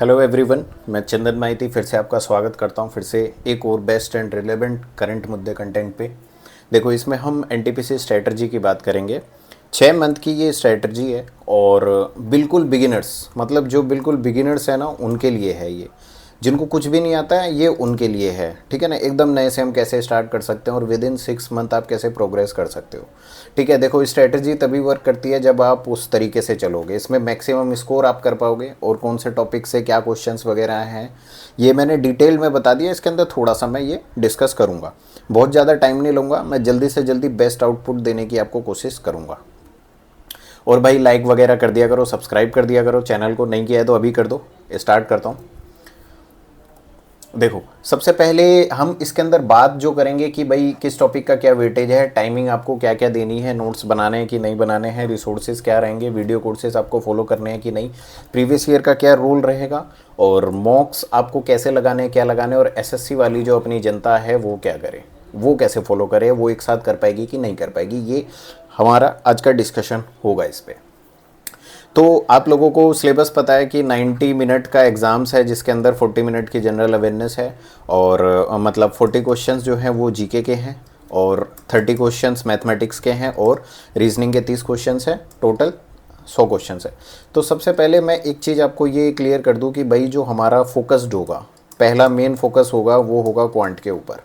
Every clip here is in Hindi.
हेलो एवरीवन, मैं चंदन माइती फिर से आपका स्वागत करता हूं फिर से एक और बेस्ट एंड रिलेवेंट करंट मुद्दे कंटेंट पे। देखो, इसमें हम एनटीपीसी स्ट्रेटजी की बात करेंगे। 6 मंथ की ये स्ट्रेटजी है और बिल्कुल बिगिनर्स, मतलब जो बिल्कुल बिगिनर्स है ना, उनके लिए है ये। जिनको कुछ भी नहीं आता है ये उनके लिए है, ठीक है ना। एकदम नए से हम कैसे स्टार्ट कर सकते हैं और विद इन 6 मंथ आप कैसे प्रोग्रेस कर सकते हो, ठीक है। देखो, स्ट्रेटजी तभी वर्क करती है जब आप उस तरीके से चलोगे। इसमें मैक्सिमम स्कोर आप कर पाओगे और कौन से टॉपिक से क्या क्वेश्चंस वगैरह हैं ये मैंने डिटेल में बता दिया। इसके अंदर थोड़ा सा मैं ये डिस्कस करूँगा, बहुत ज़्यादा टाइम नहीं लूँगा। मैं जल्दी से जल्दी बेस्ट आउटपुट देने की आपको कोशिश करूँगा। और भाई लाइक वगैरह कर दिया करो, सब्सक्राइब कर दिया करो, चैनल को नहीं किया है तो अभी कर दो। स्टार्ट करता हूँ। देखो, सबसे पहले हम इसके अंदर बात जो करेंगे कि भाई किस टॉपिक का क्या वेटेज है, टाइमिंग आपको क्या क्या देनी है, नोट्स बनाने हैं कि नहीं बनाने हैं, रिसोर्सेज क्या रहेंगे, वीडियो कोर्सेज आपको फॉलो करने हैं कि नहीं, प्रीवियस ईयर का क्या रूल रहेगा, और मॉक्स आपको कैसे लगाने हैं, क्या लगाने हैं, और एसएससी वाली जो अपनी जनता है वो क्या करे, वो कैसे फॉलो करे, वो एक साथ कर पाएगी कि नहीं कर पाएगी, ये हमारा आज का डिस्कशन होगा इस पर। तो आप लोगों को सिलेबस पता है कि 90 मिनट का एग्ज़ाम्स है, जिसके अंदर 40 मिनट की जनरल अवेयरनेस है और मतलब 40 क्वेश्चंस जो हैं वो जीके के हैं और 30 क्वेश्चंस मैथमेटिक्स के हैं और रीजनिंग के 30 क्वेश्चंस हैं। टोटल 100 क्वेश्चंस है। तो सबसे पहले मैं एक चीज़ आपको ये क्लियर कर दूं कि भाई जो हमारा फोकस्ड होगा, पहला मेन फोकस होगा वो होगा क्वांट के ऊपर।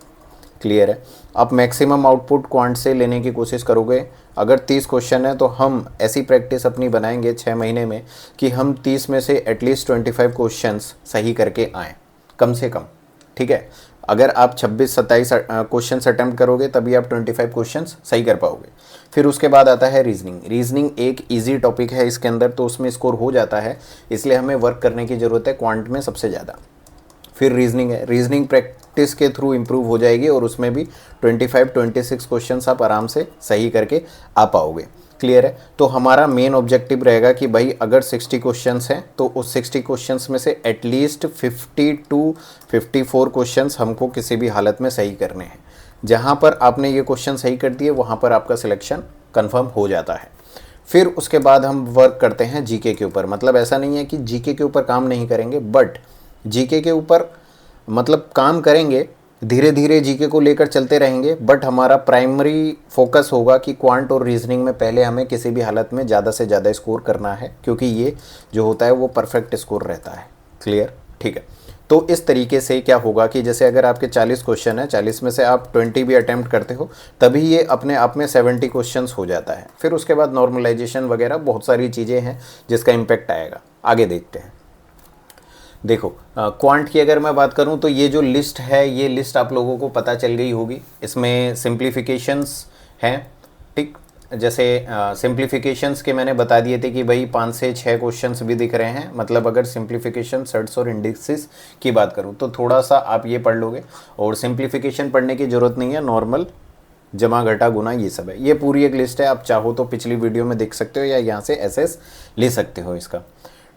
क्लियर है। आप मैक्सिमम आउटपुट क्वांट से लेने की कोशिश करोगे। अगर 30 क्वेश्चन है तो हम ऐसी प्रैक्टिस अपनी बनाएंगे 6 महीने में कि हम 30 में से एटलीस्ट 25 क्वेश्चंस सही करके आएँ, कम से कम, ठीक है। अगर आप 26-27 क्वेश्चन अटैम्प्ट करोगे तभी आप 25 क्वेश्चंस सही कर पाओगे। फिर उसके बाद आता है रीजनिंग। रीजनिंग एक इजी टॉपिक है इसके अंदर, तो उसमें स्कोर हो जाता है, इसलिए हमें वर्क करने की ज़रूरत है क्वांट में सबसे ज़्यादा। फिर रीजनिंग है, रीजनिंग प्रैक्टिस के थ्रू इम्प्रूव हो जाएगी और उसमें भी 25-26 क्वेश्चंस आप आराम से सही करके आ पाओगे। क्लियर है। तो हमारा मेन ऑब्जेक्टिव रहेगा कि भाई अगर 60 क्वेश्चंस हैं तो उस 60 क्वेश्चंस में से एटलीस्ट 50-54 क्वेश्चंस हमको किसी भी हालत में सही करने हैं। जहाँ पर आपने ये क्वेश्चन सही कर दिए वहाँ पर आपका सिलेक्शन कन्फर्म हो जाता है। फिर उसके बाद हम वर्क करते हैं जीके के ऊपर। मतलब ऐसा नहीं है कि जीके के ऊपर काम नहीं करेंगे, बट जीके के ऊपर मतलब काम करेंगे, धीरे धीरे जीके को लेकर चलते रहेंगे, बट हमारा प्राइमरी फोकस होगा कि क्वांट और रीजनिंग में पहले हमें किसी भी हालत में ज़्यादा से ज़्यादा स्कोर करना है, क्योंकि ये जो होता है वो परफेक्ट स्कोर रहता है। क्लियर, ठीक है। तो इस तरीके से क्या होगा कि जैसे अगर आपके 40 क्वेश्चन है, 40 में से आप 20 भी अटैम्प्ट करते हो, तभी ये अपने आप में 70 क्वेश्चंस हो जाता है। फिर उसके बाद नॉर्मलाइजेशन वगैरह बहुत सारी चीज़ें हैं जिसका इम्पैक्ट आएगा। आगे देखते हैं। देखो, क्वांट की अगर मैं बात करूं तो ये जो लिस्ट है, ये लिस्ट आप लोगों को पता चल गई होगी। इसमें सिंप्लीफिकेशंस हैं, ठीक। जैसे सिंप्लीफिकेशंस के मैंने बता दिए थे कि भाई 5 से 6 क्वेश्चंस भी दिख रहे हैं। मतलब अगर सिंप्लीफिकेशन सर्ट्स और इंडिसेस की बात करूं तो थोड़ा सा आप ये पढ़ लोगे, और सिंप्लीफिकेशन पढ़ने की ज़रूरत नहीं है। नॉर्मल, जमा, घटा, गुना, ये सब है। ये पूरी एक लिस्ट है, आप चाहो तो पिछली वीडियो में देख सकते हो या यहाँ से एसएस ले सकते हो इसका,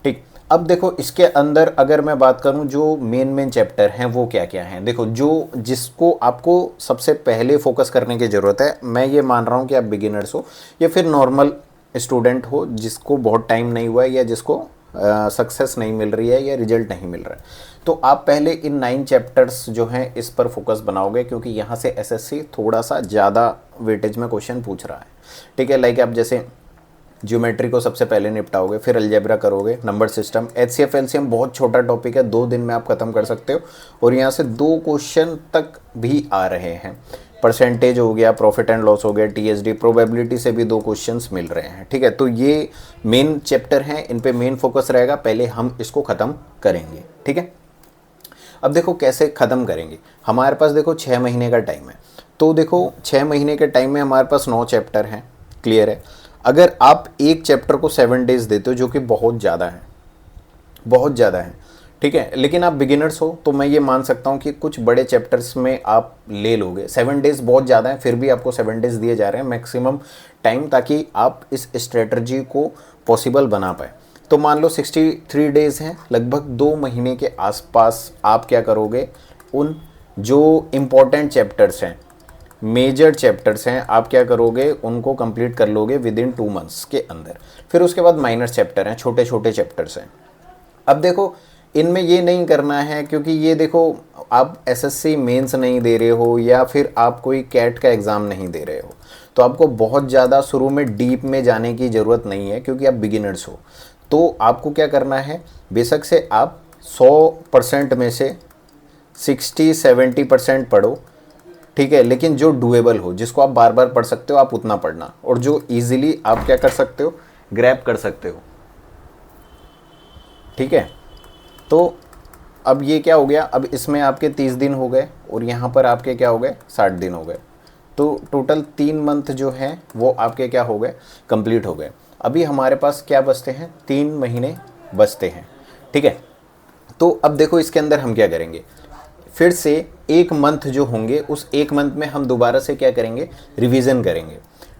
ठीक। अब देखो, इसके अंदर अगर मैं बात करूं जो मेन चैप्टर हैं वो क्या क्या हैं। देखो, जो जिसको आपको सबसे पहले फोकस करने की ज़रूरत है, मैं ये मान रहा हूं कि आप बिगिनर्स हो या फिर नॉर्मल स्टूडेंट हो जिसको बहुत टाइम नहीं हुआ है या जिसको सक्सेस नहीं मिल रही है या रिजल्ट नहीं मिल रहा है, तो आप पहले इन 9 चैप्टर्स जो हैं इस पर फोकस बनाओगे, क्योंकि यहाँ से एसएससी थोड़ा सा ज़्यादा वेटेज में क्वेश्चन पूछ रहा है, ठीक है। लाइक आप जैसे ज्योमेट्री को सबसे पहले निपटाओगे, फिर अलजेब्रा करोगे, नंबर सिस्टम, एचसीएफ एलसीएम बहुत छोटा टॉपिक है, 2 दिन में आप खत्म कर सकते हो और यहाँ से 2 क्वेश्चन तक भी आ रहे हैं। परसेंटेज हो गया, प्रॉफिट एंड लॉस हो गया, टीएसडी, प्रोबेबिलिटी से भी 2 क्वेश्चंस मिल रहे हैं, ठीक है। तो ये मेन चैप्टर हैं, इन पे मेन फोकस रहेगा, पहले हम इसको ख़त्म करेंगे, ठीक है। अब देखो कैसे ख़त्म करेंगे। हमारे पास देखो 6 महीने का टाइम है, तो देखो 6 महीने के टाइम में हमारे पास 9 चैप्टर हैं। क्लियर है। अगर आप एक चैप्टर को 7 डेज देते हो, जो कि बहुत ज़्यादा है, बहुत ज़्यादा है, ठीक है, लेकिन आप बिगिनर्स हो तो मैं ये मान सकता हूँ कि कुछ बड़े चैप्टर्स में आप ले लोगे। 7 डेज बहुत ज़्यादा है, फिर भी आपको 7 डेज दिए जा रहे हैं मैक्सिमम टाइम, ताकि आप इस स्ट्रेटजी को पॉसिबल बना पाए। तो मान लो 63 डेज हैं, लगभग 2 महीने के आसपास आप क्या करोगे, उन जो इम्पोर्टेंट चैप्टर्स हैं, मेजर चैप्टर्स हैं, आप क्या करोगे, उनको कंप्लीट कर लोगे विद इन 2 मंथ्स के अंदर। फिर उसके बाद माइनर चैप्टर हैं, छोटे छोटे चैप्टर्स हैं। अब देखो, इनमें ये नहीं करना है, क्योंकि ये देखो आप एसएससी मेंस नहीं दे रहे हो या फिर आप कोई कैट का एग्ज़ाम नहीं दे रहे हो, तो आपको बहुत ज़्यादा शुरू में डीप में जाने की ज़रूरत नहीं है, क्योंकि आप बिगिनर्स हो। तो आपको क्या करना है, बेशक से आप 100% में से 60-70% पढ़ो, ठीक है, लेकिन जो डुएबल हो, जिसको आप बार बार पढ़ सकते हो, आप उतना पढ़ना, और जो इजीली आप क्या कर सकते हो, ग्रैब कर सकते हो, ठीक है। तो अब ये क्या हो गया, अब इसमें आपके 30 दिन हो गए और यहाँ पर आपके क्या हो गए, 60 दिन हो गए। तो टोटल 3 मंथ जो हैं वो आपके क्या हो गए, कंप्लीट हो गए। अभी हमारे पास क्या बचते हैं, 3 महीने बचते हैं, ठीक है। तो अब देखो इसके अंदर हम क्या करेंगे, फिर से 1 मंथ जो होंगे, उस 1 मंथ में हम दोबारा से क्या करेंगे, रिवीजन करेंगे,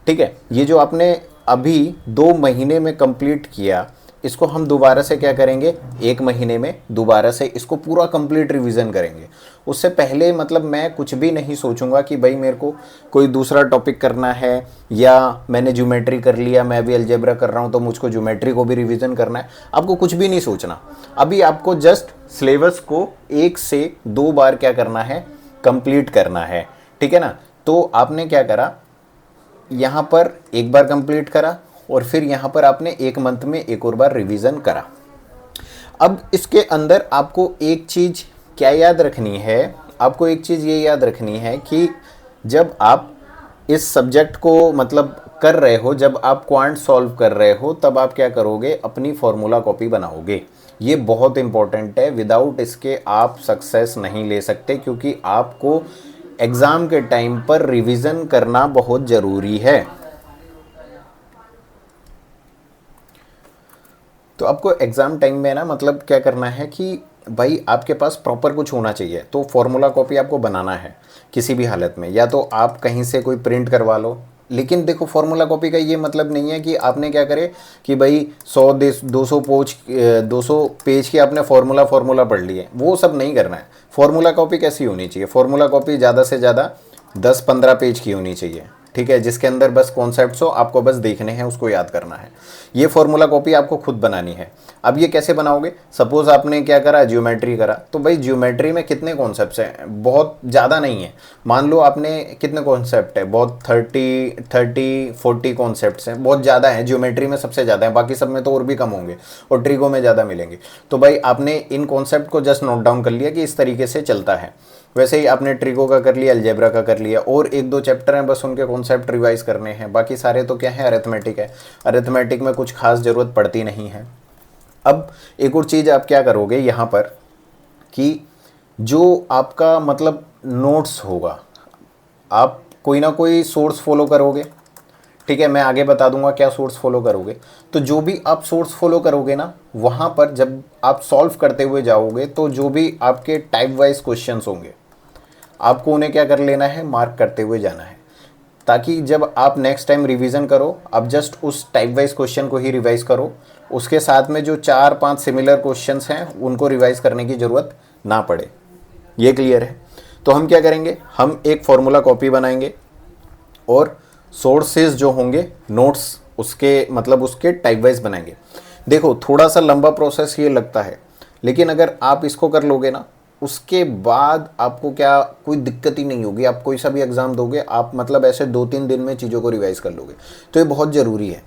ठीक है। ये जो आपने अभी 2 महीने में कंप्लीट किया, इसको हम दोबारा से क्या करेंगे, 1 महीने में दोबारा से इसको पूरा कंप्लीट रिवीजन करेंगे। उससे पहले मतलब मैं कुछ भी नहीं सोचूंगा कि भाई मेरे को कोई दूसरा टॉपिक करना है, या मैंने ज्योमेट्री कर लिया, मैं अभी अलजेब्रा कर रहा हूँ तो मुझको ज्योमेट्री को भी रिवीजन करना है। आपको कुछ भी नहीं सोचना, अभी आपको जस्ट सिलेबस को 1 से 2 बार क्या करना है, कंप्लीट करना है, ठीक है ना। तो आपने क्या करा, यहाँ पर एक बार कंप्लीट करा और फिर यहाँ पर आपने 1 मंथ में एक और बार रिवीजन करा। अब इसके अंदर आपको एक चीज़ क्या याद रखनी है, आपको एक चीज़ ये याद रखनी है कि जब आप इस सब्जेक्ट को मतलब कर रहे हो, जब आप क्वांट सॉल्व कर रहे हो, तब आप क्या करोगे, अपनी फॉर्मूला कॉपी बनाओगे। ये बहुत इंपॉर्टेंट है, विदाउट इसके आप सक्सेस नहीं ले सकते, क्योंकि आपको एग्ज़ाम के टाइम पर रिवीजन करना बहुत ज़रूरी है। तो आपको एग्ज़ाम टाइम में ना मतलब क्या करना है कि भाई आपके पास प्रॉपर कुछ होना चाहिए। तो फॉर्मूला कॉपी आपको बनाना है किसी भी हालत में, या तो आप कहीं से कोई प्रिंट करवा लो। लेकिन देखो फॉर्मूला कॉपी का ये मतलब नहीं है कि आपने क्या करे कि भाई 200 पेज की आपने फॉर्मूला पढ़ लिए, वो सब नहीं करना है। फॉर्मूला कॉपी कैसी होनी चाहिए, फॉर्मूला कॉपी ज़्यादा से ज़्यादा 10-15 पेज की होनी चाहिए, ठीक है, जिसके अंदर बस कॉन्सेप्ट्स हो, आपको बस देखने हैं, उसको याद करना है। ये फॉर्मूला कॉपी आपको खुद बनानी है। अब ये कैसे बनाओगे, सपोज आपने क्या करा, ज्योमेट्री करा, तो भाई ज्योमेट्री में कितने कॉन्सेप्ट्स हैं, बहुत ज़्यादा नहीं है। मान लो आपने कितने कॉन्सेप्ट है, बहुत 30-40 कॉन्सेप्ट्स हैं, बहुत ज़्यादा है, ज्योमेट्री में सबसे ज़्यादा है, बाकी सब में तो और भी कम होंगे और ट्रिगो में ज़्यादा मिलेंगे। तो भाई आपने इन कॉन्सेप्ट को जस्ट नोट डाउन कर लिया कि इस तरीके से चलता है। वैसे ही आपने ट्रिगो का कर लिया, अलजेब्रा का कर लिया, और 1-2 चैप्टर हैं बस उनके कॉन्सेप्ट रिवाइज करने हैं, बाकी सारे तो क्या है, अरिथमेटिक है। अरिथमेटिक में कुछ खास ज़रूरत पड़ती नहीं है। अब एक और चीज़ आप क्या करोगे यहाँ पर कि जो आपका मतलब नोट्स होगा, आप कोई ना कोई सोर्स फॉलो करोगे, ठीक है, मैं आगे बता दूंगा क्या सोर्स फॉलो करोगे। तो जो भी आप सोर्स फॉलो करोगे ना, वहाँ पर जब आप सॉल्व करते हुए जाओगे, तो जो भी आपके टाइप वाइज क्वेश्चंस होंगे, आपको उन्हें क्या कर लेना है, मार्क करते हुए जाना है, ताकि जब आप नेक्स्ट टाइम रिवीजन करो, आप जस्ट उस टाइप वाइज क्वेश्चन को ही रिवाइज करो, उसके साथ में जो 4-5 सिमिलर क्वेश्चंस हैं उनको रिवाइज करने की ज़रूरत ना पड़े। ये क्लियर है। तो हम क्या करेंगे, हम एक फॉर्मूला कॉपी बनाएंगे और सोर्सेज जो होंगे नोट्स, उसके मतलब उसके टाइप वाइज बनाएंगे। देखो थोड़ा सा लंबा प्रोसेस ये लगता है, लेकिन अगर आप इसको कर लोगे ना, उसके बाद आपको क्या कोई दिक्कत ही नहीं होगी। आप कोई सा भी एग्ज़ाम दोगे, आप मतलब ऐसे 2-3 दिन में चीज़ों को रिवाइज कर लोगे। तो ये बहुत ज़रूरी है।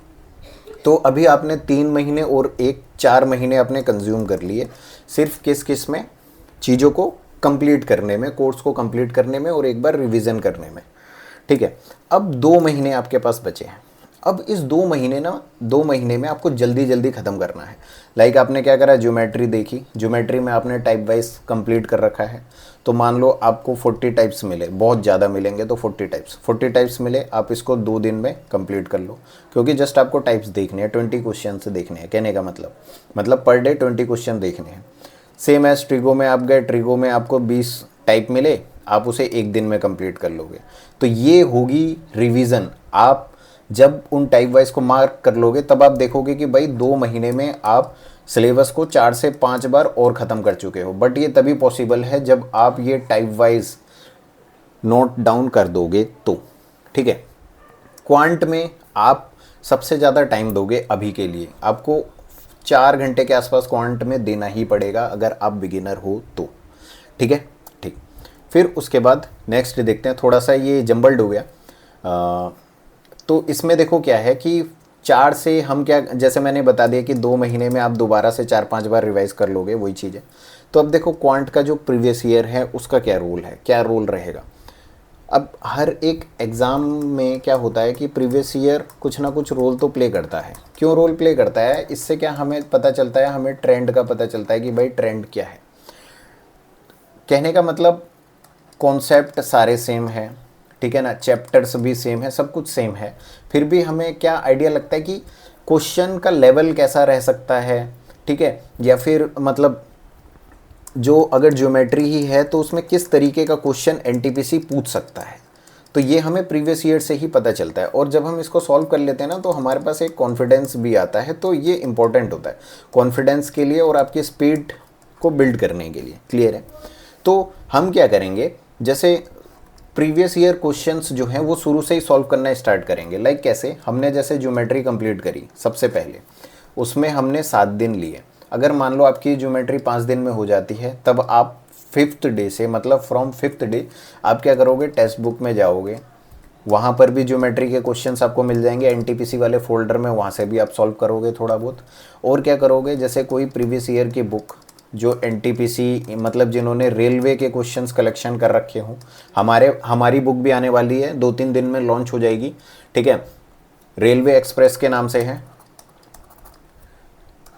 तो अभी आपने 3 महीने और 4 महीने आपने कंज्यूम कर लिए सिर्फ किस में, चीज़ों को कंप्लीट करने में, कोर्स को कंप्लीट करने में और एक बार रिवीजन करने में, ठीक है। अब 2 महीने आपके पास बचे हैं। अब इस 2 महीने में आपको जल्दी जल्दी ख़त्म करना है। लाइक आपने क्या करा, ज्योमेट्री देखी, ज्योमेट्री में आपने टाइप वाइज कंप्लीट कर रखा है। तो मान लो आपको 40 टाइप्स मिले, बहुत ज़्यादा मिलेंगे तो 40 टाइप्स मिले, आप इसको 2 दिन में कंप्लीट कर लो, क्योंकि जस्ट आपको टाइप्स देखने हैं, 20 क्वेश्चन से देखने हैं। कहने का मतलब पर डे 20 क्वेश्चन देखने हैं। सेम एज ट्रिगो में आप गए, ट्रिगो में आपको 20 टाइप मिले, आप उसे 1 दिन में कंप्लीट कर लोगे। तो ये होगी रिवीजन। आप जब उन टाइप वाइज को मार्क कर लोगे, तब आप देखोगे कि भाई 2 महीने में आप सिलेबस को 4 से 5 बार और ख़त्म कर चुके हो। बट ये तभी पॉसिबल है जब आप ये टाइप वाइज नोट डाउन कर दोगे तो, ठीक है। क्वांट में आप सबसे ज़्यादा टाइम दोगे अभी के लिए, आपको 4 घंटे के आसपास क्वांट में देना ही पड़ेगा अगर आप बिगिनर हो तो। ठीक है, ठीक। फिर उसके बाद नेक्स्ट देखते हैं, थोड़ा सा ये जंबल्ड हो गया। तो इसमें देखो क्या है कि 4 से हम क्या, जैसे मैंने बता दिया कि 2 महीने में आप दोबारा से 4-5 बार रिवाइज कर लोगे, वही चीज़ है। तो अब देखो क्वांट का जो प्रीवियस ईयर है उसका क्या रूल है, क्या रोल रहेगा। अब हर एक एग्ज़ाम में क्या होता है कि प्रीवियस ईयर कुछ ना कुछ रोल तो प्ले करता है। क्यों रोल प्ले करता है, इससे क्या हमें पता चलता है, हमें ट्रेंड का पता चलता है कि भाई ट्रेंड क्या है। कहने का मतलब कॉन्सेप्ट सारे सेम है, ठीक है ना, चैप्टर्स भी सेम है, सब कुछ सेम है, फिर भी हमें क्या आइडिया लगता है कि क्वेश्चन का लेवल कैसा रह सकता है, ठीक है, या फिर मतलब जो अगर ज्योमेट्री ही है तो उसमें किस तरीके का क्वेश्चन एनटीपीसी पूछ सकता है। तो ये हमें प्रीवियस ईयर से ही पता चलता है, और जब हम इसको सॉल्व कर लेते हैं ना तो हमारे पास एक कॉन्फिडेंस भी आता है। तो ये इंपॉर्टेंट होता है कॉन्फिडेंस के लिए और आपकी स्पीड को बिल्ड करने के लिए। क्लियर है। तो हम क्या करेंगे, जैसे प्रीवियस ईयर क्वेश्चंस जो हैं वो शुरू से ही सॉल्व करना स्टार्ट करेंगे। लाइक कैसे, हमने जैसे ज्योमेट्री कंप्लीट करी सबसे पहले, उसमें हमने 7 दिन लिए। अगर मान लो आपकी ज्योमेट्री 5 दिन में हो जाती है, तब आप 5th डे से, मतलब फ्रॉम 5th डे आप क्या करोगे, टेक्स्ट बुक में जाओगे, वहाँ पर भी ज्योमेट्री के क्वेश्चंस आपको मिल जाएंगे एनटीपीसी वाले फोल्डर में, वहाँ से भी आप सॉल्व करोगे थोड़ा बहुत। और क्या करोगे, जैसे कोई प्रीवियस ईयर की बुक जो एनटीपीसी मतलब जिन्होंने रेलवे के क्वेश्चंस कलेक्शन कर रखे हों, हमारी बुक भी आने वाली है, 2-3 दिन में लॉन्च हो जाएगी। ठीक है, रेलवे एक्सप्रेस के नाम से है,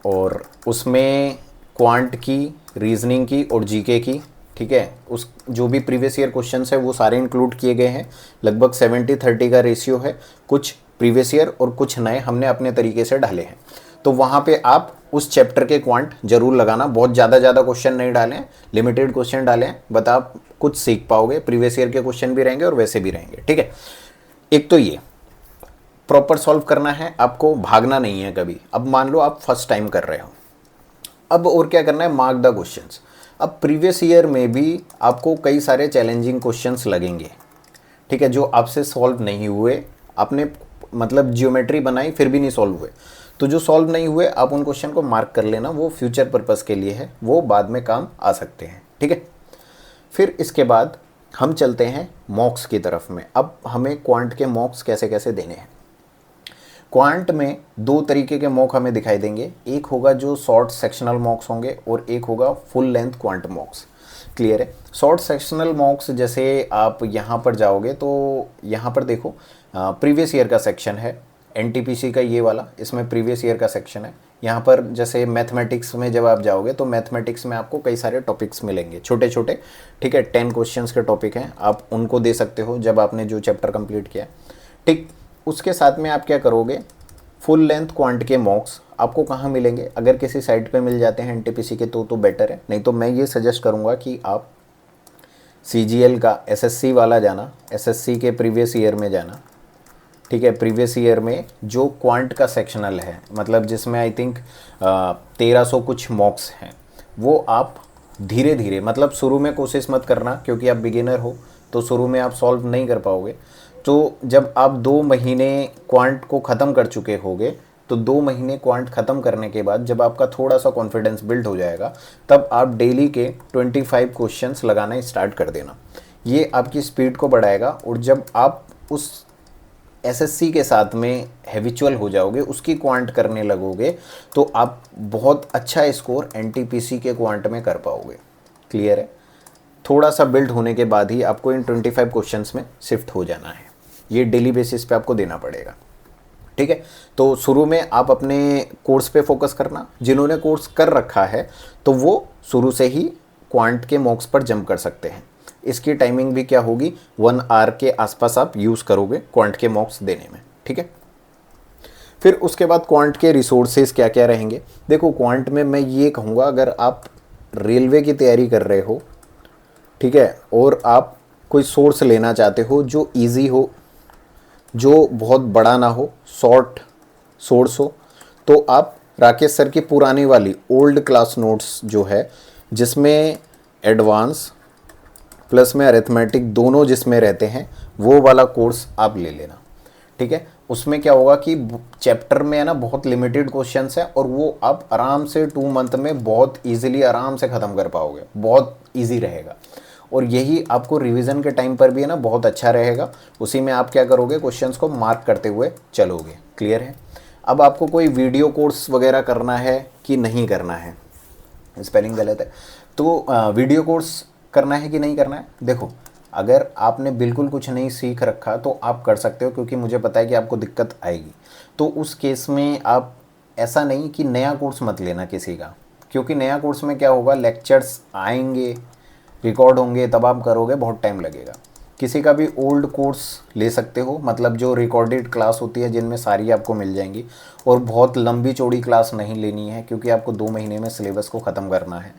और उसमें क्वांट की, रीजनिंग की और जीके की, ठीक है, उस जो भी प्रीवियस ईयर क्वेश्चंस है वो सारे इंक्लूड किए गए हैं। लगभग 70-30 का रेशियो है, कुछ प्रीवियस ईयर और कुछ नए हमने अपने तरीके से डाले हैं। तो वहाँ पे आप उस चैप्टर के क्वांट जरूर लगाना, बहुत ज़्यादा क्वेश्चन नहीं डालें, लिमिटेड क्वेश्चन डालें, बट आप कुछ सीख पाओगे, प्रीवियस ईयर के क्वेश्चन भी रहेंगे और वैसे भी रहेंगे। ठीक है, एक तो ये प्रॉपर सॉल्व करना है आपको, भागना नहीं है कभी। अब मान लो आप फर्स्ट टाइम कर रहे हो, अब और क्या करना है, मार्क द क्वेश्चंस। अब प्रीवियस ईयर में भी आपको कई सारे चैलेंजिंग क्वेश्चंस लगेंगे, ठीक है, जो आपसे सॉल्व नहीं हुए। आपने मतलब ज्योमेट्री बनाई फिर भी नहीं सॉल्व हुए, तो जो सॉल्व नहीं हुए आप उन क्वेश्चन को मार्क कर लेना, वो फ्यूचर पर्पस के लिए है, वो बाद में काम आ सकते हैं। ठीक है, फिर इसके बाद हम चलते हैं मॉक्स की तरफ में। अब हमें क्वांट के मॉक्स कैसे कैसे देने हैं। क्वांट में 2 तरीके के मॉक हमें दिखाई देंगे, एक होगा जो शॉर्ट सेक्शनल मॉक्स होंगे और एक होगा फुल लेंथ क्वांट मॉक्स। क्लियर है। शॉर्ट सेक्शनल मॉक्स जैसे आप यहाँ पर जाओगे तो यहाँ पर देखो प्रीवियस ईयर का सेक्शन है, एनटीपीसी का ये वाला, इसमें प्रीवियस ईयर का सेक्शन है। यहाँ पर जैसे मैथमेटिक्स में जब आप जाओगे तो मैथमेटिक्स में आपको कई सारे टॉपिक्स मिलेंगे छोटे छोटे, ठीक है, 10 क्वेश्चंस के टॉपिक हैं, आप उनको दे सकते हो जब आपने जो चैप्टर कंप्लीट किया। ठीक, उसके साथ में आप क्या करोगे, फुल लेंथ क्वांट के मॉक्स आपको कहाँ मिलेंगे, अगर किसी साइट पे मिल जाते हैं एनटीपीसी के तो बेटर है, नहीं तो मैं ये सजेस्ट करूँगा कि आप सीजीएल का एसएससी वाला जाना, एसएससी के प्रीवियस ईयर में जाना। ठीक है, प्रीवियस ईयर में जो क्वांट का सेक्शनल है, मतलब जिसमें आई थिंक 1300 कुछ मॉक्स हैं, वो आप धीरे धीरे, मतलब शुरू में कोशिश मत करना क्योंकि आप बिगिनर हो तो शुरू में आप सॉल्व नहीं कर पाओगे। तो जब आप 2 महीने क्वांट को ख़त्म कर चुके होगे, तो 2 महीने क्वांट ख़त्म करने के बाद जब आपका थोड़ा सा कॉन्फिडेंस बिल्ड हो जाएगा, तब आप डेली के 25 क्वेश्चंस लगाना स्टार्ट कर देना। ये आपकी स्पीड को बढ़ाएगा, और जब आप उस एसएससी के साथ में हैबिचुअल हो जाओगे, उसकी क्वांट करने लगोगे, तो आप बहुत अच्छा स्कोर एनटीपीसी के क्वांट में कर पाओगे। क्लियर है। थोड़ा सा बिल्ड होने के बाद ही आपको इन 25 क्वेश्चंस में शिफ्ट हो जाना है, ये डेली बेसिस पे आपको देना पड़ेगा। ठीक है, तो शुरू में आप अपने कोर्स पे फोकस करना, जिन्होंने कोर्स कर रखा है तो वो शुरू से ही क्वांट के मॉक्स पर जंप कर सकते हैं। इसकी टाइमिंग भी क्या होगी, 1 आवर के आसपास आप यूज़ करोगे क्वांट के मॉक्स देने में। ठीक है, फिर उसके बाद क्वांट के रिसोर्सेज क्या क्या रहेंगे। देखो क्वांट में मैं ये कहूँगा, अगर आप रेलवे की तैयारी कर रहे हो, ठीक है, और आप कोई सोर्स लेना चाहते हो जो ईजी हो, जो बहुत बड़ा ना हो, शॉर्ट सोर्स हो, तो आप राकेश सर की पुरानी वाली ओल्ड क्लास नोट्स जो है, जिसमें एडवांस प्लस में अरिथमेटिक दोनों जिसमें रहते हैं, वो वाला कोर्स आप ले लेना। ठीक है, उसमें क्या होगा कि चैप्टर में है ना बहुत लिमिटेड क्वेश्चंस है और वो आप आराम से 2 मंथ में बहुत इजीली आराम से ख़त्म कर पाओगे, बहुत इजी रहेगा। और यही आपको रिवीजन के टाइम पर भी है ना बहुत अच्छा रहेगा। उसी में आप क्या करोगे, क्वेश्चंस को मार्क करते हुए चलोगे। क्लियर है। अब आपको कोई वीडियो कोर्स वगैरह करना है कि नहीं करना है, स्पेलिंग गलत है, तो वीडियो कोर्स करना है कि नहीं करना है। देखो, अगर आपने बिल्कुल कुछ नहीं सीख रखा तो आप कर सकते हो, क्योंकि मुझे पता है कि आपको दिक्कत आएगी। तो उस केस में आप ऐसा नहीं कि नया कोर्स मत लेना किसी का, क्योंकि नया कोर्स में क्या होगा, लेक्चर्स आएंगे, रिकॉर्ड होंगे, तब आप करोगे, बहुत टाइम लगेगा। किसी का भी ओल्ड कोर्स ले सकते हो, मतलब जो रिकॉर्डेड क्लास होती है जिनमें सारी आपको मिल जाएंगी। और बहुत लंबी चौड़ी क्लास नहीं लेनी है, क्योंकि आपको 2 महीने में सिलेबस को ख़त्म करना है,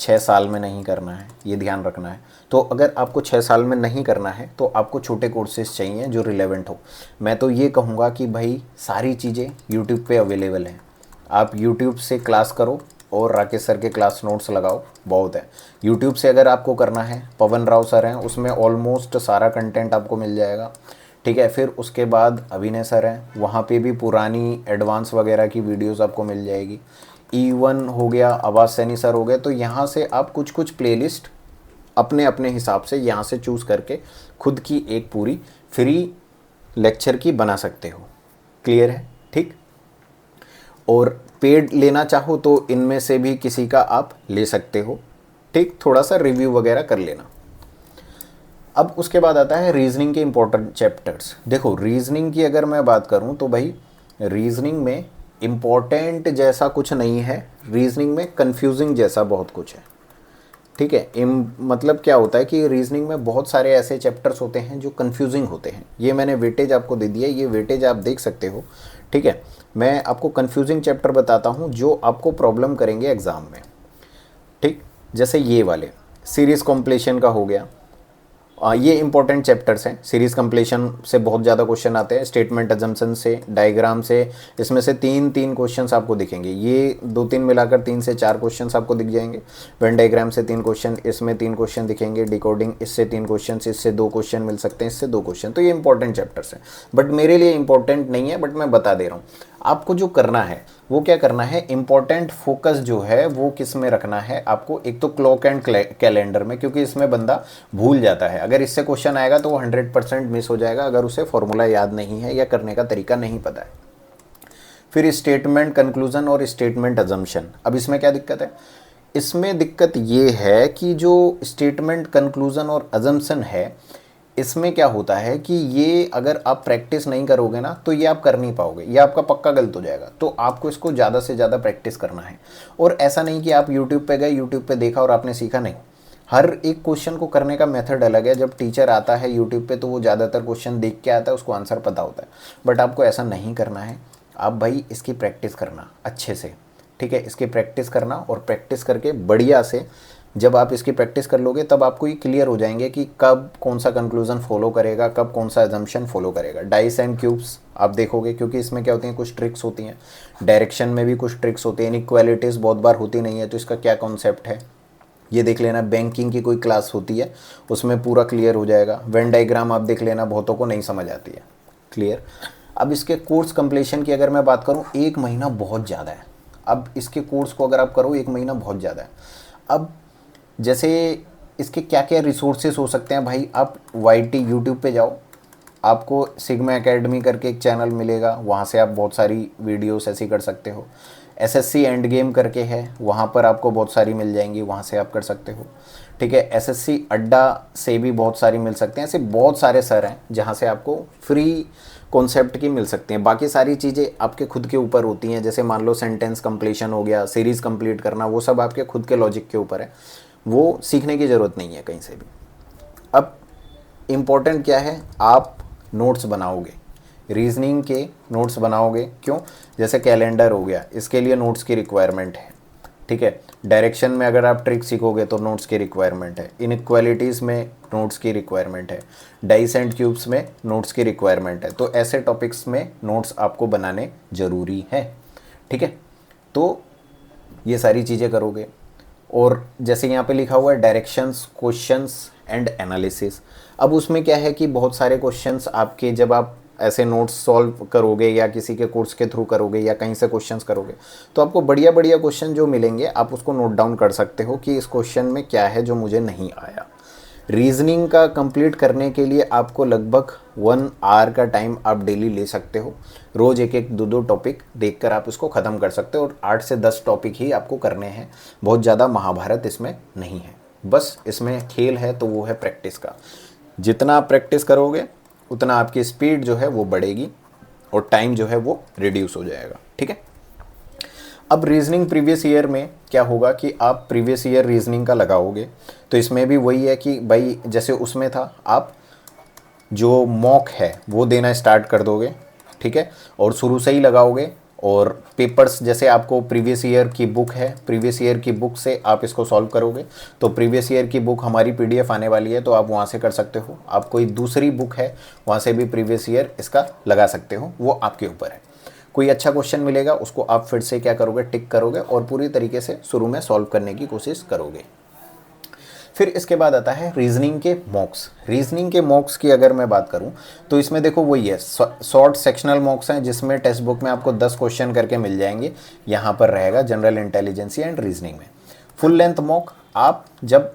6 साल में नहीं करना है, ये ध्यान रखना है। तो अगर आपको 6 साल में नहीं करना है तो आपको छोटे कोर्सेज चाहिए जो रिलेवेंट हो। मैं तो ये कहूँगा कि भाई सारी चीज़ें यूट्यूब पे अवेलेबल हैं, आप यूट्यूब से क्लास करो और राकेश सर के क्लास नोट्स लगाओ, बहुत है। यूट्यूब से अगर आपको करना है, पवन राव सर हैं, उसमें ऑलमोस्ट सारा कंटेंट आपको मिल जाएगा। ठीक है। फिर उसके बाद अभिनय सर हैं, वहाँ पे भी पुरानी एडवांस वगैरह की वीडियोस आपको मिल जाएगी। E1 हो गया, आवाज़ सैनी सर हो गए। तो यहाँ से आप कुछ कुछ प्लेलिस्ट अपने अपने हिसाब से यहाँ से चूज़ करके खुद की एक पूरी फ्री लेक्चर की बना सकते हो। क्लियर है। ठीक। और पेड लेना चाहो तो इनमें से भी किसी का आप ले सकते हो। ठीक, थोड़ा सा रिव्यू वगैरह कर लेना। अब उसके बाद आता है रीजनिंग के इंपॉर्टेंट चैप्टर्स। देखो, रीजनिंग की अगर मैं बात करूं तो भाई रीजनिंग में इम्पोर्टेंट जैसा कुछ नहीं है, रीजनिंग में कंफ्यूजिंग जैसा बहुत कुछ है। ठीक है। मतलब क्या होता है कि रीजनिंग में बहुत सारे ऐसे चैप्टर्स होते हैं जो कंफ्यूजिंग होते हैं। ये मैंने वेटेज आपको दे दिया, ये वेटेज आप देख सकते हो। ठीक है। मैं आपको कंफ्यूजिंग चैप्टर बताता हूँ जो आपको प्रॉब्लम करेंगे एग्ज़ाम में। ठीक, जैसे ये वाले सीरीज़ कॉम्प्लीशन का हो गया, ये इंपॉर्टेंट चैप्टर्स हैं। सीरीज़ कंप्लीशन से बहुत ज़्यादा क्वेश्चन आते हैं, स्टेटमेंट अजम्पशन से, डायग्राम से। इसमें से 3 क्वेश्चंस आपको दिखेंगे, ये 2-3 मिलाकर 3 से 4 क्वेश्चंस आपको दिख जाएंगे। वेन डायग्राम से 3 क्वेश्चन, इसमें 3 क्वेश्चन दिखेंगे, डिकोडिंग इससे 3 क्वेश्चन, इससे 2 क्वेश्चन मिल सकते हैं, इससे 2 क्वेश्चन। तो ये इंपॉर्टेंट चैप्टर्स हैं, बट मेरे लिए इंपॉर्टेंट नहीं है, बट मैं बता दे रहा हूँ। आपको जो करना है वो क्या करना है, इंपॉर्टेंट फोकस जो है वो किस में रखना है आपको। एक तो क्लॉक एंड कैलेंडर में, क्योंकि इसमें बंदा भूल जाता है। अगर इससे क्वेश्चन आएगा तो वो 100% मिस हो जाएगा, अगर उसे फॉर्मूला याद नहीं है या करने का तरीका नहीं पता है। फिर स्टेटमेंट कंक्लूजन और स्टेटमेंट अजम्पशन। अब इसमें क्या दिक्कत है, इसमें दिक्कत ये है कि जो स्टेटमेंट कंक्लूजन और अजम्पशन है, इसमें क्या होता है कि ये अगर आप प्रैक्टिस नहीं करोगे ना तो ये आप कर नहीं पाओगे, ये आपका पक्का गलत हो जाएगा। तो आपको इसको ज़्यादा से ज़्यादा प्रैक्टिस करना है। और ऐसा नहीं कि आप यूट्यूब पे गए, यूट्यूब पे देखा और आपने सीखा, नहीं। हर एक क्वेश्चन को करने का मेथड अलग है। जब टीचर आता है यूट्यूब पे तो वो ज़्यादातर क्वेश्चन देख के आता है, उसको आंसर पता होता है। बट आपको ऐसा नहीं करना है, आप भाई इसकी प्रैक्टिस करना अच्छे से। ठीक है, इसकी प्रैक्टिस करना, और प्रैक्टिस करके बढ़िया से जब आप इसकी प्रैक्टिस कर लोगे तब आपको ये क्लियर हो जाएंगे कि कब कौन सा कंक्लूजन फॉलो करेगा, कब कौन सा एजम्पशन फॉलो करेगा। डाइस एंड क्यूब्स आप देखोगे, क्योंकि इसमें क्या होती हैं, कुछ ट्रिक्स होती हैं। डायरेक्शन में भी कुछ ट्रिक्स होती हैं, इनइक्वालिटीज़ बहुत बार होती नहीं है, तो इसका क्या कॉन्सेप्ट है ये देख लेना। बैंकिंग की कोई क्लास होती है, उसमें पूरा क्लियर हो जाएगा। वेन डायग्राम आप देख लेना, बहुतों को नहीं समझ आती है। क्लियर। अब इसके कोर्स कंप्लीशन की अगर मैं बात करूँ, 1 महीना बहुत ज़्यादा है। अब इसके कोर्स को अगर आप करो 1 महीना बहुत ज़्यादा है। अब जैसे इसके क्या क्या रिसोर्सेज हो सकते हैं भाई, आप YT यूट्यूब पे जाओ, आपको सिग्मा एकेडमी करके एक चैनल मिलेगा, वहाँ से आप बहुत सारी वीडियोस ऐसी कर सकते हो। SSC एंड गेम करके है, वहाँ पर आपको बहुत सारी मिल जाएंगी, वहाँ से आप कर सकते हो। ठीक है। SSC अड्डा से भी बहुत सारी मिल सकते हैं। ऐसे बहुत सारे सर हैं जहाँ से आपको फ्री कॉन्सेप्ट की मिल सकती हैं। बाकी सारी चीज़ें आपके खुद के ऊपर होती हैं, जैसे मान लो सेंटेंस कंप्लीशन हो गया, सीरीज़ कंप्लीट करना, वो सब आपके खुद के लॉजिक के ऊपर है, वो सीखने की ज़रूरत नहीं है कहीं से भी। अब इम्पोर्टेंट क्या है, आप नोट्स बनाओगे, रीजनिंग के नोट्स बनाओगे। क्यों, जैसे कैलेंडर हो गया, इसके लिए नोट्स की रिक्वायरमेंट है। ठीक है। डायरेक्शन में अगर आप ट्रिक सीखोगे तो नोट्स की रिक्वायरमेंट है। इनइक्वालिटीज़ में नोट्स की रिक्वायरमेंट है। डाइस एंड क्यूब्स में नोट्स की रिक्वायरमेंट है। तो ऐसे टॉपिक्स में नोट्स आपको बनाने ज़रूरी है। ठीक है। तो ये सारी चीज़ें करोगे। और जैसे यहाँ पे लिखा हुआ है डायरेक्शंस, क्वेश्चंस एंड एनालिसिस। अब उसमें क्या है कि बहुत सारे क्वेश्चंस आपके जब आप ऐसे नोट्स सॉल्व करोगे या किसी के कोर्स के थ्रू करोगे या कहीं से क्वेश्चंस करोगे तो आपको बढ़िया बढ़िया क्वेश्चन जो मिलेंगे आप उसको नोट डाउन कर सकते हो कि इस क्वेश्चन में क्या है जो मुझे नहीं आया। रीजनिंग का कंप्लीट करने के लिए आपको लगभग 1 आवर का टाइम आप डेली ले सकते हो। रोज़ एक एक दो दो टॉपिक देखकर आप इसको ख़त्म कर सकते हो और 8 से 10 टॉपिक ही आपको करने हैं। बहुत ज़्यादा महाभारत इसमें नहीं है, बस इसमें खेल है तो वो है प्रैक्टिस का। जितना आप प्रैक्टिस करोगे उतना आपकी स्पीड जो है वो बढ़ेगी और टाइम जो है वो रिड्यूस हो जाएगा। ठीक है, अब रीजनिंग प्रीवियस ईयर में क्या होगा कि आप प्रीवियस ईयर रीजनिंग का लगाओगे तो इसमें भी वही है कि भाई जैसे उसमें था आप जो मॉक है वो देना स्टार्ट कर दोगे। ठीक है, और शुरू से ही लगाओगे और पेपर्स जैसे आपको प्रीवियस ईयर की बुक है, प्रीवियस ईयर की बुक से आप इसको सॉल्व करोगे। तो प्रीवियस ईयर की बुक हमारी पीडीएफ आने वाली है तो आप वहाँ से कर सकते हो। आप कोई दूसरी बुक है वहाँ से भी प्रीवियस ईयर इसका लगा सकते हो, वो आपके ऊपर है। कोई अच्छा क्वेश्चन मिलेगा उसको आप फिर से क्या करोगे, टिक करोगे और पूरी तरीके से शुरू में सॉल्व करने की कोशिश करोगे। फिर इसके बाद आता है रीजनिंग के मॉक्स। रीजनिंग के मॉक्स की अगर मैं बात करूं तो इसमें देखो वही है, शॉर्ट सेक्शनल मॉक्स हैं जिसमें टेक्स्ट बुक में आपको 10 क्वेश्चन करके मिल जाएंगे। यहाँ पर रहेगा जनरल इंटेलिजेंस एंड रीजनिंग में। फुल लेंथ मॉक आप जब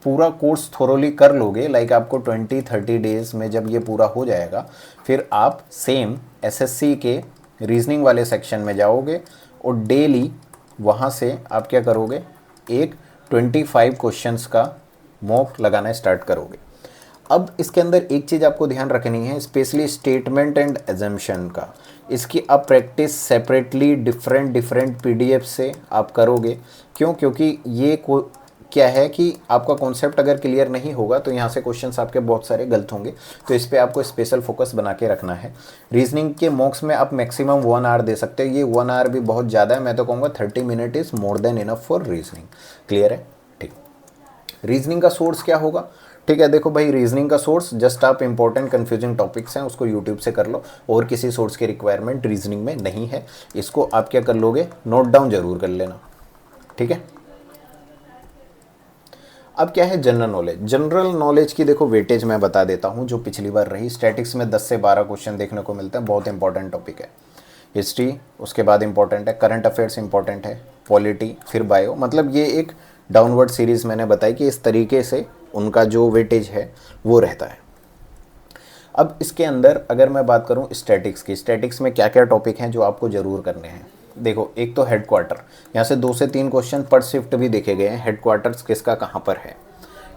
पूरा कोर्स थोरोली कर लोगे, लाइक आपको 20-30 डेज में जब ये पूरा हो जाएगा फिर आप सेम एसएससी के रीजनिंग वाले सेक्शन में जाओगे और डेली वहाँ से आप क्या करोगे, एक 25 क्वेश्चंस का मॉक लगाना स्टार्ट करोगे। अब इसके अंदर एक चीज़ आपको ध्यान रखनी है, स्पेशली स्टेटमेंट एंड एजम्पशन का। इसकी आप प्रैक्टिस सेपरेटली डिफरेंट पीडीएफ से आप करोगे। क्यों? क्योंकि ये क्या है कि आपका कॉन्सेप्ट अगर क्लियर नहीं होगा तो यहाँ से क्वेश्चंस आपके बहुत सारे गलत होंगे, तो इस पर आपको स्पेशल फोकस बना के रखना है। रीजनिंग के मॉक्स में आप मैक्सिमम 1 आवर दे सकते हो। ये 1 आवर भी बहुत ज़्यादा है, मैं तो कहूँगा 30 minute is more than enough for reasoning. Clear है? ठीक। रीजनिंग का सोर्स क्या होगा? ठीक है, देखो भाई रीजनिंग का सोर्स जस्ट आप इंपॉर्टेंट कंफ्यूजिंग टॉपिक्स हैं उसको यूट्यूब से कर लो और किसी सोर्स की रिक्वायरमेंट रीजनिंग में नहीं है। इसको आप क्या कर लोगे, नोट डाउन जरूर कर लेना। ठीक है, अब क्या है जनरल नॉलेज। जनरल नॉलेज की देखो वेटेज मैं बता देता हूँ जो पिछली बार रही। स्टैटिक्स में 10 से 12 क्वेश्चन देखने को मिलते हैं, बहुत इंपॉर्टेंट टॉपिक है। हिस्ट्री उसके बाद इंपॉर्टेंट है, करंट अफेयर्स इंपॉर्टेंट है, पॉलिटी, फिर बायो। मतलब ये एक डाउनवर्ड सीरीज़ मैंने बताई कि इस तरीके से उनका जो वेटेज है वो रहता है। अब इसके अंदर अगर मैं बात करूँ स्टैटिक्स की, स्टैटिक्स में क्या क्या टॉपिक हैं जो आपको ज़रूर करने हैं। देखो एक तो हेडक्वार्टर, यहाँ से 2 से 3 क्वेश्चन पर शिफ्ट भी देखे गए हैं, हेडक्वार्टर्स किसका कहाँ पर है।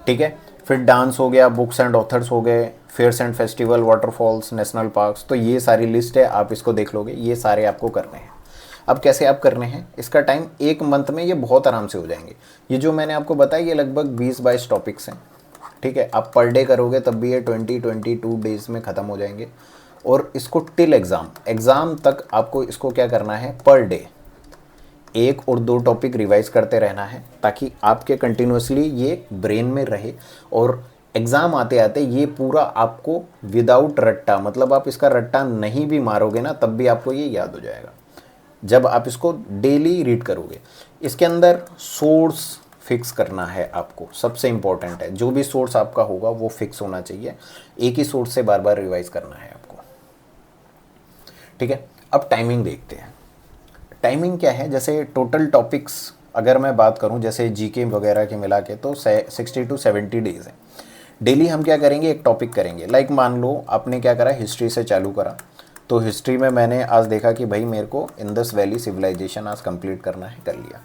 ठीक है, फिर डांस हो गया, बुक्स एंड ऑथर्स हो गए, fairs and festival, waterfalls, national parks. तो ये सारी लिस्ट है, आप इसको देख लोगे, ये सारे आपको करने हैं। अब कैसे आप करने हैं, इसका टाइम 1 मंथ में ये बहुत आराम से हो जाएंगे। ये जो मैंने आपको बताया ये लगभग 20-22 टॉपिक्स हैं। ठीक है, आप पर डे करोगे तब भी ये 20-22 डेज में ख़त्म हो जाएंगे। और इसको टिल एग्ज़ाम तक आपको इसको क्या करना है, पर डे 1 और 2 टॉपिक रिवाइज करते रहना है ताकि आपके कंटिन्यूसली ये ब्रेन में रहे और एग्ज़ाम आते आते ये पूरा आपको विदाउट रट्टा, मतलब आप इसका रट्टा नहीं भी मारोगे ना तब भी आपको ये याद हो जाएगा जब आप इसको डेली रीड करोगे। इसके अंदर सोर्स फिक्स करना है आपको, सबसे इम्पॉर्टेंट है। जो भी सोर्स आपका होगा वो फिक्स होना चाहिए, एक ही सोर्स से बार बार रिवाइज करना है आपको। ठीक है, अब टाइमिंग देखते हैं। टाइमिंग क्या है, जैसे टोटल टॉपिक्स अगर मैं बात करूं जैसे जीके वगैरह के मिला के तो 60 to 70 डेज है। डेली हम क्या करेंगे, एक टॉपिक करेंगे। लाइक मान लो आपने क्या करा, हिस्ट्री से चालू करा, तो हिस्ट्री में मैंने आज देखा कि भाई मेरे को इंडस वैली सिविलाइजेशन आज कंप्लीट करना है, कर लिया।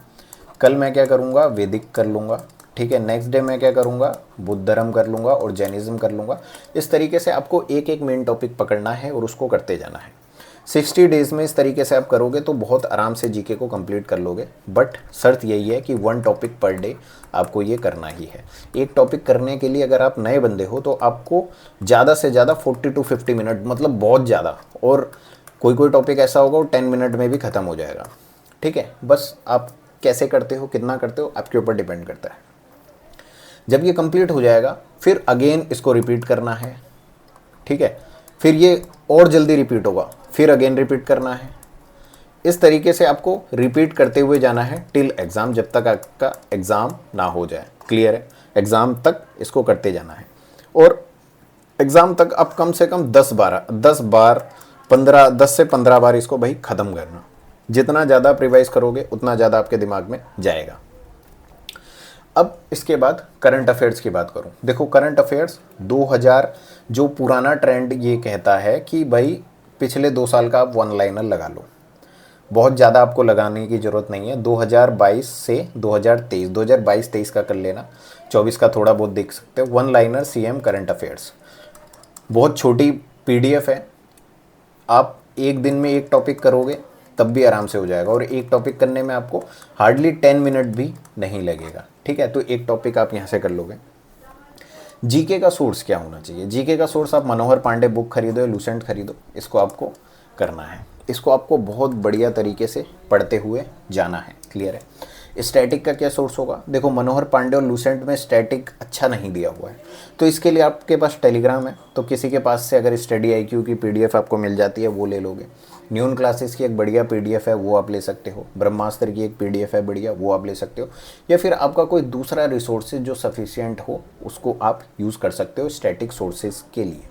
कल मैं क्या करूँगा, वैदिक कर लूँगा। ठीक है, नेक्स्ट डे मैं क्या करूँगा, बुद्ध धर्म कर लूँगा और जैनिज़्म कर लूँगा। इस तरीके से आपको एक एक मेन टॉपिक पकड़ना है और उसको करते जाना है। 60 डेज़ में इस तरीके से आप करोगे तो बहुत आराम से जीके को कंप्लीट कर लोगे। बट शर्त यही है कि 1 टॉपिक पर डे आपको ये करना ही है। एक टॉपिक करने के लिए अगर आप नए बंदे हो तो आपको ज़्यादा से ज़्यादा 40 to 50 मिनट, मतलब बहुत ज़्यादा, और कोई टॉपिक ऐसा होगा वो 10 मिनट में भी ख़त्म हो जाएगा। ठीक है, बस आप कैसे करते हो, कितना करते हो, आपके ऊपर डिपेंड करता है। जब ये कंप्लीट हो जाएगा फिर अगेन इसको रिपीट करना है। ठीक है, फिर ये और जल्दी रिपीट होगा, फिर अगेन रिपीट करना है। इस तरीके से आपको रिपीट करते हुए जाना है टिल एग्ज़ाम, जब तक आपका एग्ज़ाम ना हो जाए। क्लियर है? एग्ज़ाम तक इसको करते जाना है। और एग्ज़ाम तक आप कम से कम 10 बार 15, 10 से 15 बार इसको भाई ख़त्म करना। जितना ज़्यादा आप रिवाइज करोगे उतना ज़्यादा आपके दिमाग में जाएगा। अब इसके बाद करंट अफेयर्स की बात करूं। देखो करंट अफेयर्स 2000 जो पुराना ट्रेंड ये कहता है कि भाई पिछले 2 साल का आप वन लाइनर लगा लो, बहुत ज़्यादा आपको लगाने की ज़रूरत नहीं है। 2022 से 2023, 2022-23 का कर लेना, 24 का थोड़ा बहुत देख सकते हो। One liner CM current affairs बहुत छोटी पीडीएफ है, आप एक दिन में एक टॉपिक करोगे तब भी आराम से हो जाएगा, और एक टॉपिक करने में आपको हार्डली 10 मिनट भी नहीं लगेगा। ठीक है, तो एक टॉपिक आप यहाँ से कर लोगे। जीके का सोर्स क्या होना चाहिए? जीके का सोर्स आप मनोहर पांडे बुक खरीदो या लूसेंट खरीदो, इसको आपको करना है। इसको आपको बहुत बढ़िया तरीके से पढ़ते हुए जाना है। क्लियर है? स्टैटिक का क्या सोर्स होगा? देखो मनोहर पांडे और लूसेंट में स्टैटिक अच्छा नहीं दिया हुआ है, तो इसके लिए आपके पास टेलीग्राम है, तो किसी के पास से अगर स्टडी आईक्यू की पीडीएफ आपको मिल जाती है वो ले लोगे। न्यून क्लासेस की एक बढ़िया पीडीएफ है वो आप ले सकते हो। ब्रह्मास्त्र की एक पीडीएफ है बढ़िया, वो आप ले सकते हो। या फिर आपका कोई दूसरा रिसोर्सेज जो सफिशिएंट हो उसको आप यूज़ कर सकते हो स्टैटिक सोर्सेज के लिए।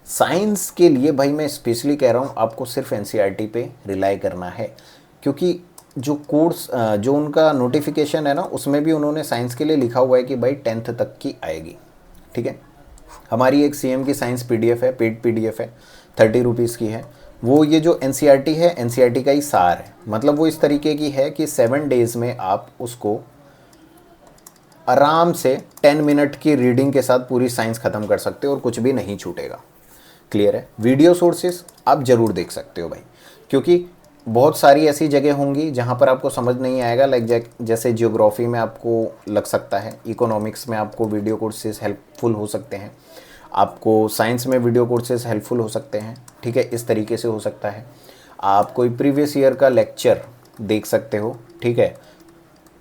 साइंस के लिए भाई मैं स्पेशली कह रहा हूँ आपको सिर्फ एनसीईआरटी पे रिलाई करना है, क्योंकि जो कोर्स जो उनका नोटिफिकेशन है ना उसमें भी उन्होंने साइंस के लिए लिखा हुआ है कि भाई 10th तक की आएगी। ठीक है, हमारी एक सीएम की साइंस पीडीएफ है, पेड पीडीएफ है, 30 रुपीज़ की है। वो ये जो एनसीईआरटी है, एनसीईआरटी का ही सार है। मतलब वो इस तरीके की है कि 7 डेज़ में आप उसको आराम से 10 मिनट की रीडिंग के साथ पूरी साइंस ख़त्म कर सकते हो और कुछ भी नहीं छूटेगा। क्लियर है? वीडियो सोर्सेस आप ज़रूर देख सकते हो भाई, क्योंकि बहुत सारी ऐसी जगह होंगी जहाँ पर आपको समझ नहीं आएगा। लाइक जैसे जियोग्राफी में आपको लग सकता है, इकोनॉमिक्स में आपको वीडियो कोर्सेज हेल्पफुल हो सकते हैं, आपको साइंस में वीडियो कोर्सेज हेल्पफुल हो सकते हैं। ठीक है, इस तरीके से हो सकता है। आप कोई प्रीवियस ईयर का लेक्चर देख सकते हो। ठीक है,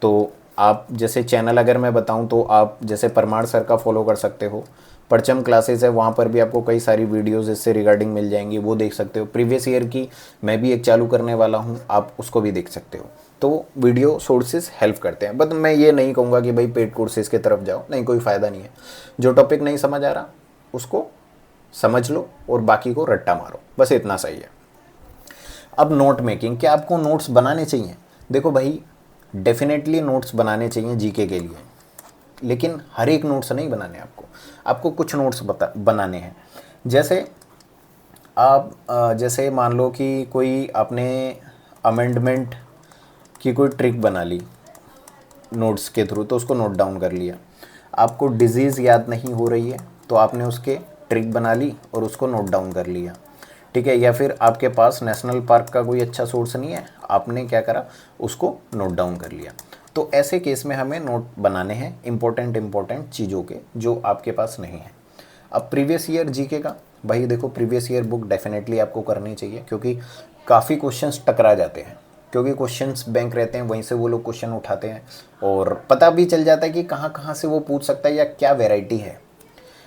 तो आप जैसे चैनल अगर मैं बताऊं तो आप जैसे परमार सर का फॉलो कर सकते हो। परचम क्लासेस है, वहाँ पर भी आपको कई सारी वीडियोस इससे रिगार्डिंग मिल जाएंगी, वो देख सकते हो। प्रीवियस ईयर की मैं भी एक चालू करने वाला हूँ, आप उसको भी देख सकते हो। तो वीडियो सोर्सेज हेल्प करते हैं। बट मैं ये नहीं कहूँगा कि भाई पेड कोर्सेज की तरफ जाओ, नहीं, कोई फ़ायदा नहीं है। जो टॉपिक नहीं समझ आ रहा उसको समझ लो और बाकी को रट्टा मारो, बस इतना सही है। अब नोट मेकिंग, क्या आपको नोट्स बनाने चाहिए? देखो भाई डेफिनेटली नोट्स बनाने चाहिए जीके के लिए, लेकिन हर एक नोट्स नहीं बनाने आपको कुछ नोट्स बनाने हैं। जैसे आप जैसे मान लो कि कोई आपने अमेंडमेंट की कोई ट्रिक बना ली नोट्स के थ्रू, तो उसको नोट डाउन कर लिया। आपको डिजीज़ याद नहीं हो रही है तो आपने उसके ट्रिक बना ली और उसको नोट डाउन कर लिया। ठीक है, या फिर आपके पास नेशनल पार्क का कोई अच्छा सोर्स नहीं है, आपने क्या करा, उसको नोट डाउन कर लिया। तो ऐसे केस में हमें नोट बनाने हैं इंपॉर्टेंट चीज़ों के जो आपके पास नहीं है। अब प्रीवियस ईयर जीके का, भाई देखो प्रीवियस ईयर बुक डेफिनेटली आपको करनी चाहिए, क्योंकि काफ़ी क्वेश्चंस टकरा जाते हैं, क्योंकि क्वेश्चंस बैंक रहते हैं, वहीं से वो लोग क्वेश्चन उठाते हैं और पता भी चल जाता है कि कहाँ कहाँ से वो पूछ सकता है या क्या वैरायटी है।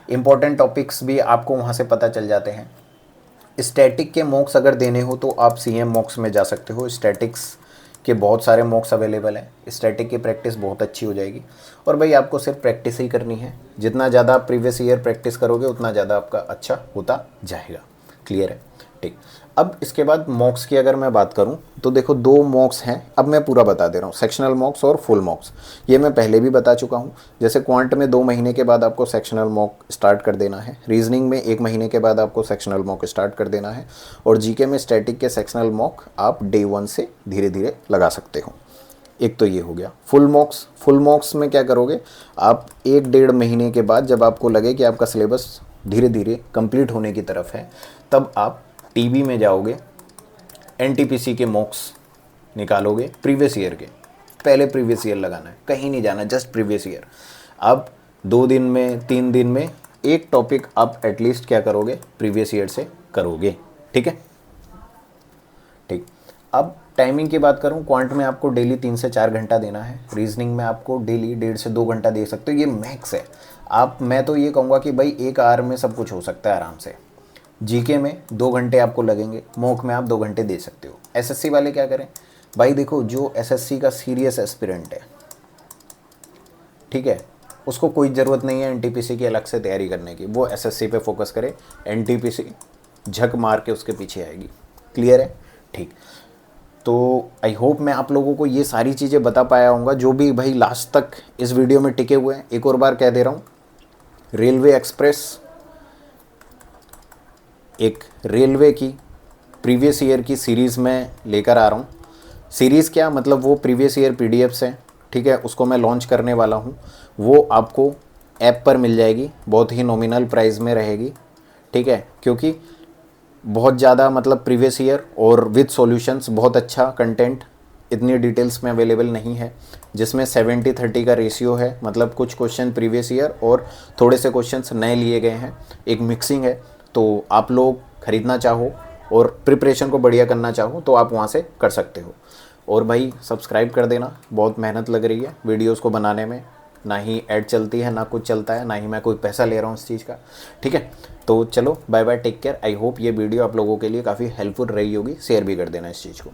इंपॉर्टेंट टॉपिक्स भी आपको वहाँ से पता चल जाते हैं। स्टैटिक के मॉक्स अगर देने हो तो आप सीएम मॉक्स में जा सकते हो। स्टैटिक्स के बहुत सारे मॉक्स अवेलेबल हैं, स्टैटिक की प्रैक्टिस बहुत अच्छी हो जाएगी। और भाई आपको सिर्फ प्रैक्टिस ही करनी है, जितना ज़्यादा आप प्रीवियस ईयर प्रैक्टिस करोगे उतना ज़्यादा आपका अच्छा होता जाएगा। क्लियर है? ठीक। अब इसके बाद मॉक्स की अगर मैं बात करूं तो देखो 2 मॉक्स हैं, अब मैं पूरा बता दे रहा हूं, सेक्शनल मॉक्स और फुल मॉक्स। ये मैं पहले भी बता चुका हूं। जैसे क्वांट में 2 महीने के बाद आपको सेक्शनल मॉक स्टार्ट कर देना है, रीजनिंग में 1 महीने के बाद आपको सेक्शनल मॉक स्टार्ट कर देना है, और जीके में स्टैटिक के सेक्शनल मॉक आप डे 1 से धीरे धीरे लगा सकते हो। एक तो ये हो गया। फुल मॉक्स में क्या करोगे, आप 1-1.5 महीने के बाद जब आपको लगे कि आपका सिलेबस धीरे धीरे कंप्लीट होने की तरफ है, तब आप टीबी में जाओगे, एनटीपीसी के मॉक्स निकालोगे प्रीवियस ईयर के। पहले प्रीवियस ईयर लगाना है, कहीं नहीं जाना, जस्ट प्रीवियस ईयर। अब 2 दिन में 3 दिन में एक टॉपिक आप एटलीस्ट क्या करोगे, प्रीवियस ईयर से करोगे। ठीक है, ठीक। अब टाइमिंग की बात करूं, क्वांट में आपको डेली 3 से 4 घंटा देना है, रीजनिंग में आपको डेली 1.5 से 2 घंटा दे सकते हो, ये मैक्स है। मैं तो ये कहूँगा कि भाई 1 आवर में सब कुछ हो सकता है आराम से। जीके में 2 घंटे आपको लगेंगे, मॉक में आप 2 घंटे दे सकते हो। एसएससी वाले क्या करें भाई, देखो जो एसएससी का सीरियस एस्पिरेंट है, ठीक है, उसको कोई ज़रूरत नहीं है एनटीपीसी की अलग से तैयारी करने की, वो एसएससी पे फोकस करे, एनटीपीसी झक मार के उसके पीछे आएगी। क्लियर है? ठीक। तो आई होप मैं आप लोगों को ये सारी चीज़ें बता पाया हूँगा, जो भी भाई लास्ट तक इस वीडियो में टिके हुए हैं। एक और बार कह दे रहा हूँ, रेलवे एक्सप्रेस एक रेलवे की प्रीवियस ईयर की सीरीज़ में लेकर आ रहा हूँ। सीरीज़ क्या मतलब, वो प्रीवियस ईयर पीडीएफ्स हैं, ठीक है, उसको मैं लॉन्च करने वाला हूँ। वो आपको ऐप पर मिल जाएगी, बहुत ही नॉमिनल प्राइस में रहेगी, ठीक है, क्योंकि बहुत ज़्यादा मतलब प्रीवियस ईयर और विद सॉल्यूशंस, बहुत अच्छा कंटेंट इतनी डिटेल्स में अवेलेबल नहीं है, जिसमें 70-30 का रेशियो है, मतलब कुछ क्वेश्चन प्रीवियस ईयर और थोड़े से क्वेश्चंस नए लिए गए हैं, एक मिक्सिंग है। तो आप लोग ख़रीदना चाहो और प्रिपरेशन को बढ़िया करना चाहो तो आप वहाँ से कर सकते हो। और भाई सब्सक्राइब कर देना, बहुत मेहनत लग रही है वीडियोस को बनाने में, ना ही ऐड चलती है, ना कुछ चलता है, ना ही मैं कोई पैसा ले रहा हूँ इस चीज़ का, ठीक है। तो चलो bye bye, take care. I hope ये वीडियो आप लोगों के लिए काफ़ी हेल्पफुल रही होगी, शेयर भी कर देना इस चीज़ को।